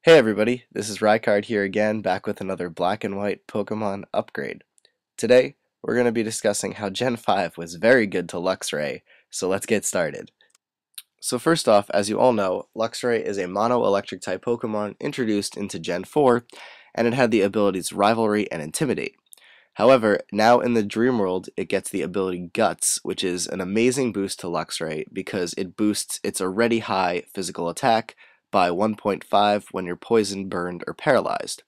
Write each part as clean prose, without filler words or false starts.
Hey everybody, this is Rykard here again, back with another black and white Pokemon upgrade. Today, we're going to be discussing how Gen 5 was very good to Luxray, so let's get started. So first off, as you all know, Luxray is a mono-electric type Pokemon introduced into Gen 4, and it had the abilities Rivalry and Intimidate. However, now in the Dream World, it gets the ability Guts, which is an amazing boost to Luxray because it boosts its already high physical attack by 1.5 when you're poisoned, burned, or paralyzed.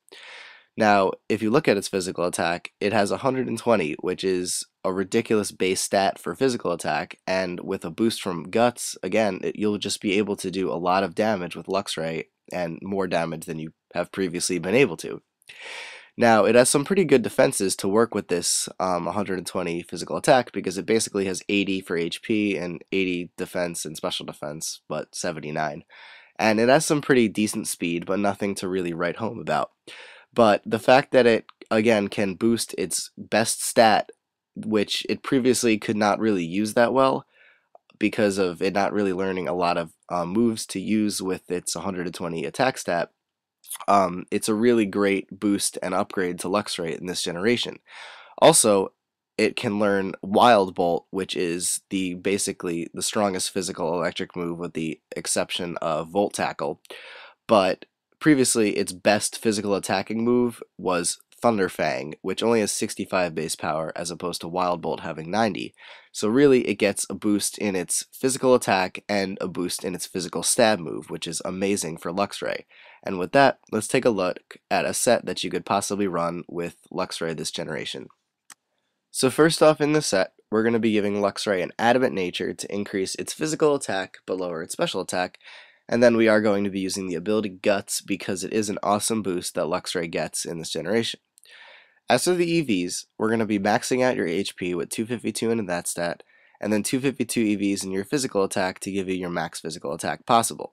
Now, if you look at its physical attack, it has 120, which is a ridiculous base stat for physical attack, and with a boost from Guts, again, you'll just be able to do a lot of damage with Luxray, and more damage than you have previously been able to. Now, it has some pretty good defenses to work with this 120 physical attack because it basically has 80 for HP and 80 defense and special defense, but 79. And it has some pretty decent speed, but nothing to really write home about. But the fact that it, again, can boost its best stat, which it previously could not really use that well, because of it not really learning a lot of moves to use with its 120 attack stat, it's a really great boost and upgrade to Luxray in this generation. Also, it can learn Wild Bolt, which is basically the strongest physical electric move with the exception of Volt Tackle. But previously, its best physical attacking move was Thunder Fang, which only has 65 base power as opposed to Wild Bolt having 90. So really, it gets a boost in its physical attack and a boost in its physical stab move, which is amazing for Luxray. And with that, let's take a look at a set that you could possibly run with Luxray this generation. So first off in the set, we're going to be giving Luxray an Adamant Nature to increase its physical attack but lower its special attack, and then we are going to be using the ability Guts because it is an awesome boost that Luxray gets in this generation. As for the EVs, we're going to be maxing out your HP with 252 into that stat, and then 252 EVs in your physical attack to give you your max physical attack possible.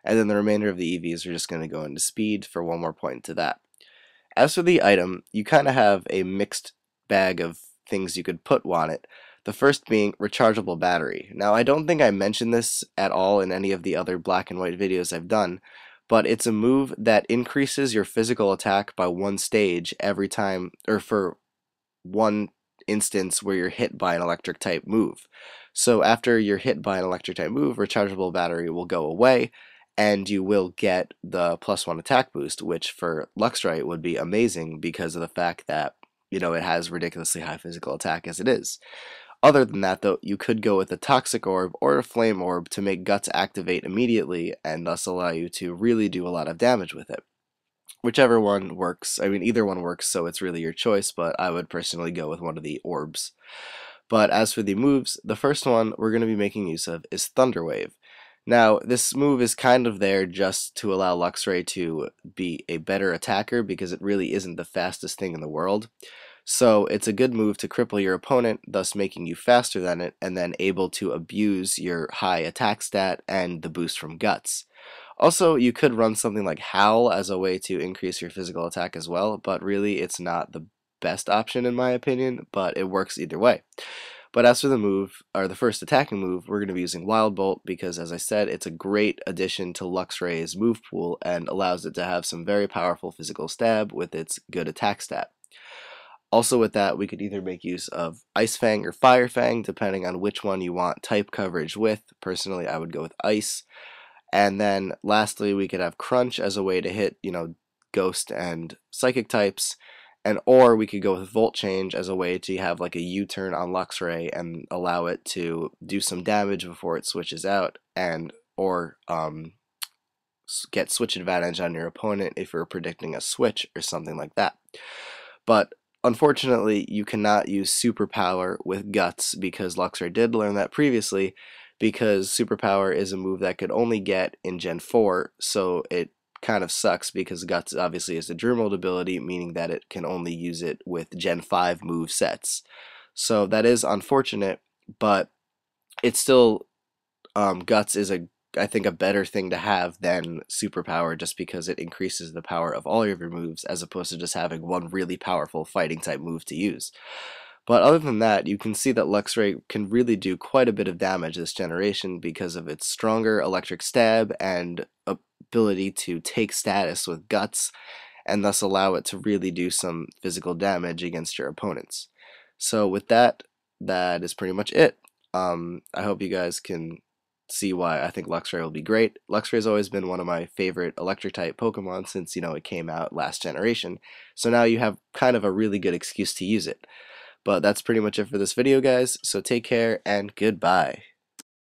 And then the remainder of the EVs are just going to go into speed for one more point to that. As for the item, you kind of have a mixed bag of things you could put on it. The first being rechargeable battery. Now, I don't think I mentioned this at all in any of the other black and white videos I've done, but it's a move that increases your physical attack by one stage every time, or for one instance where you're hit by an electric type move. So after you're hit by an electric type move, rechargeable battery will go away, and you will get the +1 attack boost, which for Luxray would be amazing because of the fact that, it has ridiculously high physical attack as it is. Other than that, though, you could go with a Toxic Orb or a Flame Orb to make Guts activate immediately and thus allow you to really do a lot of damage with it. Whichever one works. I mean, either one works, so it's really your choice, but I would personally go with one of the orbs. But as for the moves, the first one we're going to be making use of is Thunder Wave. Now, this move is kind of there just to allow Luxray to be a better attacker because it really isn't the fastest thing in the world. So it's a good move to cripple your opponent, thus making you faster than it, and then able to abuse your high attack stat and the boost from Guts. Also, you could run something like Howl as a way to increase your physical attack as well, but really it's not the best option in my opinion, but it works either way. But as for the move, or the first attacking move, we're going to be using Wild Bolt because, as I said, it's a great addition to Luxray's move pool and allows it to have some very powerful physical stab with its good attack stat. Also with that, we could either make use of Ice Fang or Fire Fang, depending on which one you want type coverage with. Personally, I would go with Ice. And then lastly, we could have Crunch as a way to hit, Ghost and Psychic types. And or we could go with Volt Change as a way to have like a U-turn on Luxray and allow it to do some damage before it switches out, and or get switch advantage on your opponent if you're predicting a switch or something like that. But unfortunately, you cannot use Superpower with Guts because Luxray did learn that previously, because Superpower is a move that could only get in Gen 4, so it kind of sucks because Guts obviously is a Dream World ability, meaning that it can only use it with Gen 5 move sets. So that is unfortunate, but it's still, Guts is I think a better thing to have than Superpower just because it increases the power of all of your moves as opposed to just having one really powerful fighting type move to use. But other than that, you can see that Luxray can really do quite a bit of damage this generation because of its stronger electric stab and ability to take status with Guts and thus allow it to really do some physical damage against your opponents. So with that, that is pretty much it. I hope you guys can see why I think Luxray will be great. Luxray has always been one of my favorite electric type Pokemon since, it came out last generation. So now you have kind of a really good excuse to use it. But that's pretty much it for this video, guys. So take care and goodbye.